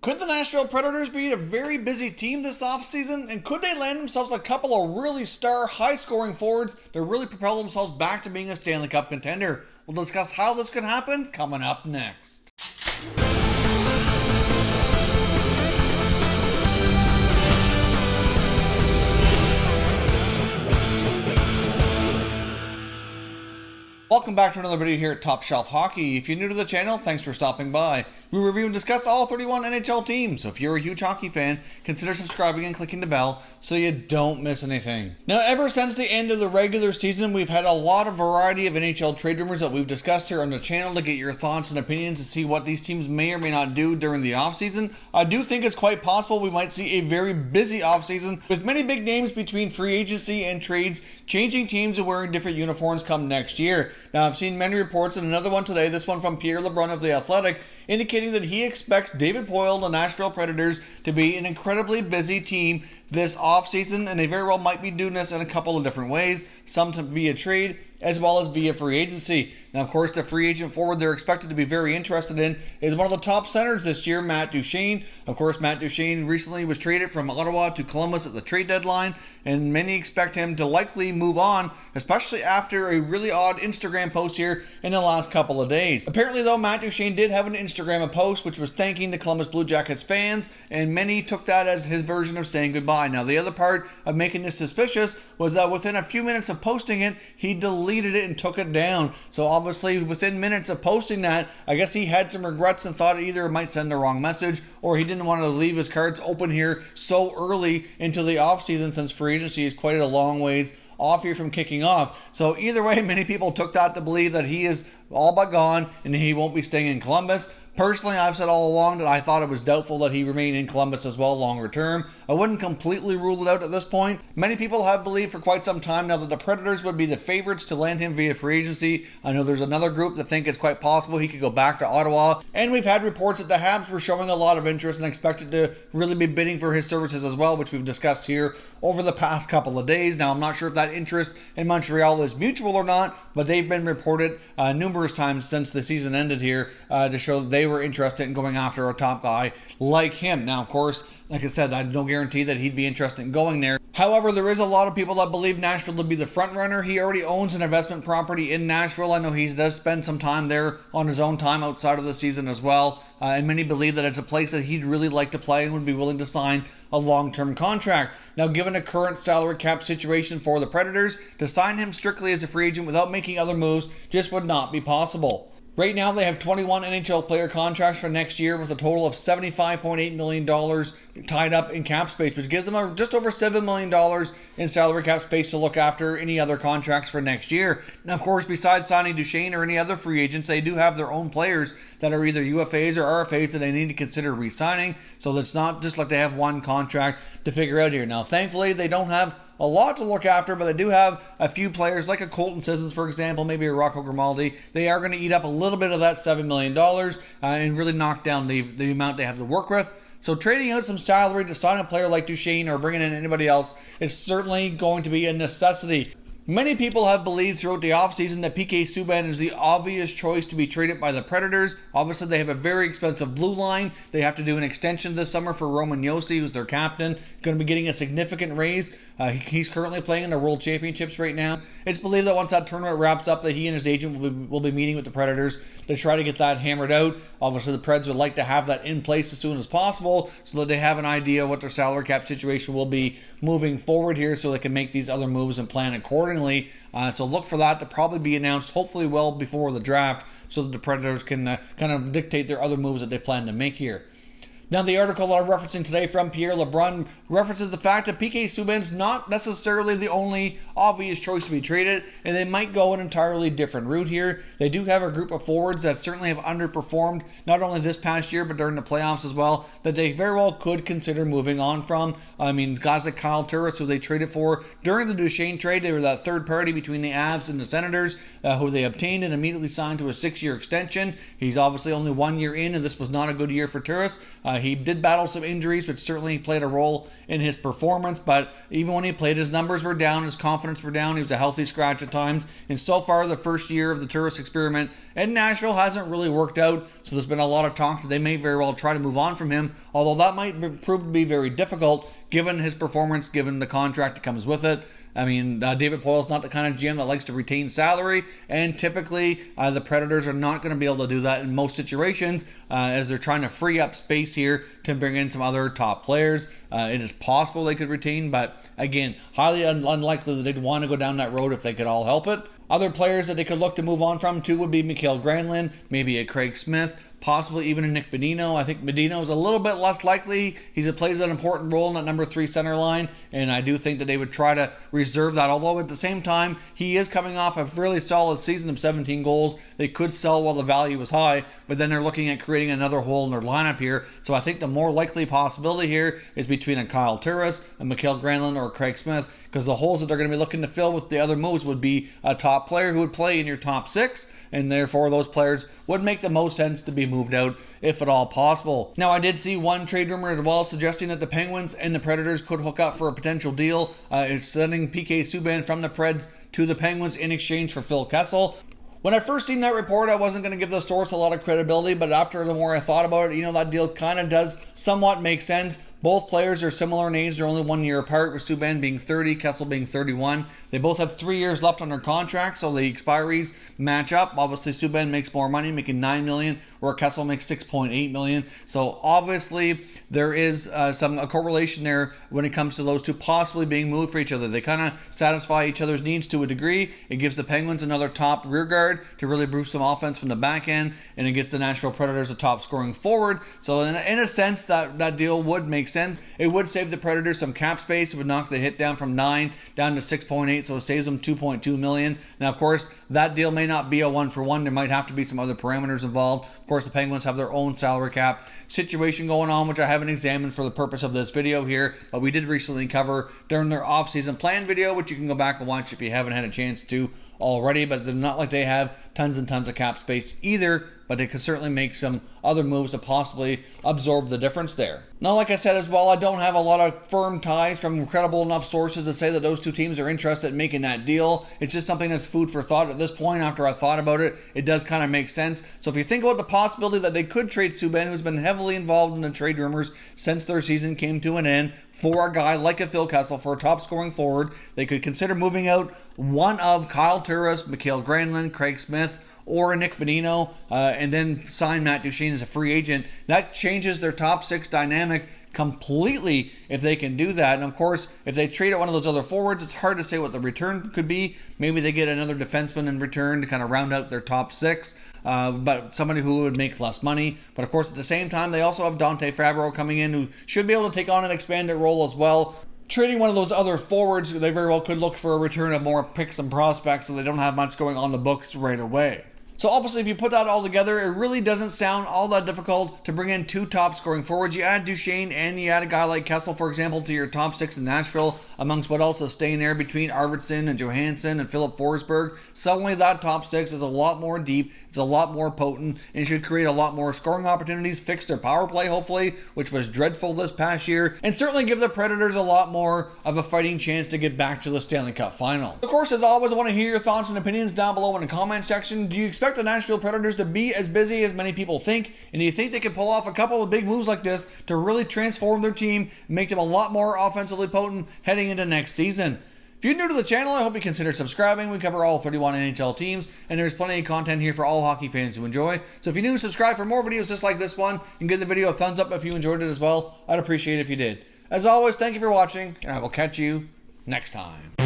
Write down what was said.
Could the Nashville Predators be a very busy team this offseason? And could they land themselves a couple of really star, high-scoring forwards to really propel themselves back to being a Stanley Cup contender? We'll discuss how this could happen coming up next. Welcome back to another video here at Top Shelf Hockey. If you're new to the channel, thanks for stopping by. We review and discuss all 31 NHL teams, so if you're a huge hockey fan, consider subscribing and clicking the bell so you don't miss anything. Now, ever since the end of the regular season, we've had a lot of variety of NHL trade rumors that we've discussed here on the channel to get your thoughts and opinions to see what these teams may or may not do during the offseason. I do think it's quite possible we might see a very busy offseason with many big names between free agency and trades, changing teams and wearing different uniforms come next year. Now, I've seen many reports, and another one today, this one from Pierre LeBrun of The Athletic, indicating that he expects David Poile, the Nashville Predators, to be an incredibly busy team this offseason, and they very well might be doing this in a couple of different ways, some via trade as well as via free agency. Now, of course, the free agent forward they're expected to be very interested in is one of the top centers this year, Matt Duchene. Of course, Matt Duchene recently was traded from Ottawa to Columbus at the trade deadline, and many expect him to likely move on, especially after a really odd Instagram post here in the last couple of days. Apparently, though, Matt Duchene did have an Instagram post which was thanking the Columbus Blue Jackets fans, and many took that as his version of saying goodbye. Now, the other part of making this suspicious was that within a few minutes of posting it, he deleted it and took it down. So obviously, within minutes of posting that, I guess he had some regrets and thought either it might send the wrong message or he didn't want to leave his cards open here so early into the offseason, since free agency is quite a long ways off here from kicking off. So either way, many people took that to believe that he is all but gone and he won't be staying in Columbus. Personally, I've said all along that I thought it was doubtful that he remained in Columbus as well longer term. I wouldn't completely rule it out at this point. Many people have believed for quite some time now that the Predators would be the favorites to land him via free agency. I know there's another group that think it's quite possible he could go back to Ottawa. And we've had reports that the Habs were showing a lot of interest and expected to really be bidding for his services as well, which we've discussed here over the past couple of days. Now, I'm not sure if that interest in Montreal is mutual or not, but they've been reported numerous times since the season ended here to show that they were interested in going after a top guy like him. Now, of course, like I said, I have no guarantee that he'd be interested in going there. However, there is a lot of people that believe Nashville to be the front runner. He already owns an investment property in Nashville. I know he does spend some time there on his own time outside of the season as well. And many believe that it's a place that he'd really like to play and would be willing to sign a long-term contract. Now, given the current salary cap situation for the Predators, to sign him strictly as a free agent without making other moves just would not be possible. Right now, they have 21 NHL player contracts for next year with a total of $75.8 million tied up in cap space, which gives them just over $7 million in salary cap space to look after any other contracts for next year. Now, of course, besides signing Duchene or any other free agents, they do have their own players that are either UFAs or RFAs that they need to consider re-signing. So it's not just like they have one contract to figure out here. Now, thankfully, they don't have a lot to look after, but they do have a few players like a Colton Sissons, for example, maybe a Rocco Grimaldi. They are going to eat up a little bit of that $7 million and really knock down the amount they have to work with. So trading out some salary to sign a player like Duchene or bringing in anybody else is certainly going to be a necessity. Many people have believed throughout the offseason that PK Subban is the obvious choice to be traded by the Predators. Obviously, they have a very expensive blue line. They have to do an extension this summer for Roman Josi, who's their captain, going to be getting a significant raise. He's currently playing in the World Championships right now. It's believed that once that tournament wraps up, that he and his agent will be meeting with the Predators to try to get that hammered out. Obviously, the Preds would like to have that in place as soon as possible so that they have an idea what their salary cap situation will be moving forward here so they can make these other moves and plan accordingly. So look for that to probably be announced hopefully well before the draft so that the Predators can kind of dictate their other moves that they plan to make here. Now, the article that I'm referencing today from Pierre LeBrun references the fact that PK Subban's not necessarily the only obvious choice to be traded, and they might go an entirely different route here. They do have a group of forwards that certainly have underperformed, not only this past year, but during the playoffs as well, that they very well could consider moving on from. I mean, guys like Kyle Turris, who they traded for during the Duchene trade, they were that third party between the Avs and the Senators, who they obtained and immediately signed to a 6-year extension. He's obviously only 1 year in, and this was not a good year for Turris. He did battle some injuries, which certainly played a role in his performance, but even when he played, his numbers were down, his confidence were down, he was a healthy scratch at times, and so far the first year of the tourist experiment in Nashville hasn't really worked out, so there's been a lot of talk that they may very well try to move on from him, although that might prove to be very difficult given his performance, given the contract that comes with it. I mean, David Poile's not the kind of GM that likes to retain salary, and typically the Predators are not going to be able to do that in most situations as they're trying to free up space here to bring in some other top players. It is possible they could retain, but again, highly unlikely that they'd want to go down that road if they could all help it. Other players that they could look to move on from too would be Mikael Granlund, maybe a Craig Smith, possibly even a Nick Bonino. I think Bonino is a little bit less likely. He plays an important role in that number 3 center line, and I do think that they would try to reserve that. Although at the same time, he is coming off a fairly solid season of 17 goals. They could sell while the value was high, but then they're looking at creating another hole in their lineup here. So I think the more likely possibility here is between a Kyle Turris, a Mikael Granlund, or a Craig Smith, because the holes that they're going to be looking to fill with the other moves would be a top player who would play in your top 6, and therefore those players would make the most sense to be moved out if at all possible. Now, I did see one trade rumor as well suggesting that the Penguins and the Predators could hook up for a potential deal. It's sending PK Subban from the Preds to the Penguins in exchange for Phil Kessel. When I first seen that report, I wasn't going to give the source a lot of credibility, but after the more I thought about it, that deal kind of does somewhat make sense. Both players are similar in age. They're only 1 year apart, with Subban being 30, Kessel being 31. They both have 3 years left on their contract, so the expiries match up. Obviously, Subban makes more money, making $9 million, where Kessel makes $6.8 million. So obviously, there is a correlation there when it comes to those two possibly being moved for each other. They kind of satisfy each other's needs to a degree. It gives the Penguins another top rear guard to really boost some offense from the back end, and it gets the Nashville Predators a top scoring forward. So in a sense, that deal would make sense. It would save the Predators some cap space. It would knock the hit down from 9 down to 6.8, so it saves them $2.2 million. Now, of course, that deal may not be a 1-for-1. There might have to be some other parameters involved. Of course, the Penguins have their own salary cap situation going on, which I haven't examined for the purpose of this video here, but we did recently cover during their off-season plan video, which you can go back and watch if you haven't had a chance to already. But they're not like they have tons and tons of cap space either, but they could certainly make some other moves to possibly absorb the difference there. Now, like I said as well, I don't have a lot of firm ties from credible enough sources to say that those two teams are interested in making that deal. It's just something that's food for thought at this point. After I thought about it, it does kind of make sense. So if you think about the possibility that they could trade Subban, who's been heavily involved in the trade rumors since their season came to an end, for a guy like a Phil Kessel, for a top scoring forward, they could consider moving out one of Kyle Turris, Mikael Granlund, Craig Smith, or a Nick Bonino, and then sign Matt Duchene as a free agent. That changes their top 6 dynamic completely if they can do that. And of course, if they trade at one of those other forwards, it's hard to say what the return could be. Maybe they get another defenseman in return to kind of round out their top 6, but somebody who would make less money. But of course, at the same time, they also have Dante Fabro coming in, who should be able to take on an expanded role as well. Trading one of those other forwards, they very well could look for a return of more picks and prospects, so they don't have much going on the books right away. So obviously, if you put that all together, it really doesn't sound all that difficult to bring in 2 top scoring forwards. You add Duchene and you add a guy like Kessel, for example, to your top 6 in Nashville, amongst what else is staying there between Arvidsson and Johansson and Philip Forsberg. Suddenly that top 6 is a lot more deep, it's a lot more potent, and should create a lot more scoring opportunities, fix their power play hopefully, which was dreadful this past year, and certainly give the Predators a lot more of a fighting chance to get back to the Stanley Cup final. Of course, as always, I want to hear your thoughts and opinions down below in the comment section. Do you expect the Nashville Predators to be as busy as many people think? And do you think they can pull off a couple of big moves like this to really transform their team and make them a lot more offensively potent heading into next season? If you're new to the channel, I hope you consider subscribing. We cover all 31 NHL teams, and there's plenty of content here for all hockey fans who enjoy. So if you're new, subscribe for more videos just like this one, and give the video a thumbs up if you enjoyed it as well. I'd appreciate it if you did. As always, thank you for watching, and I will catch you next time.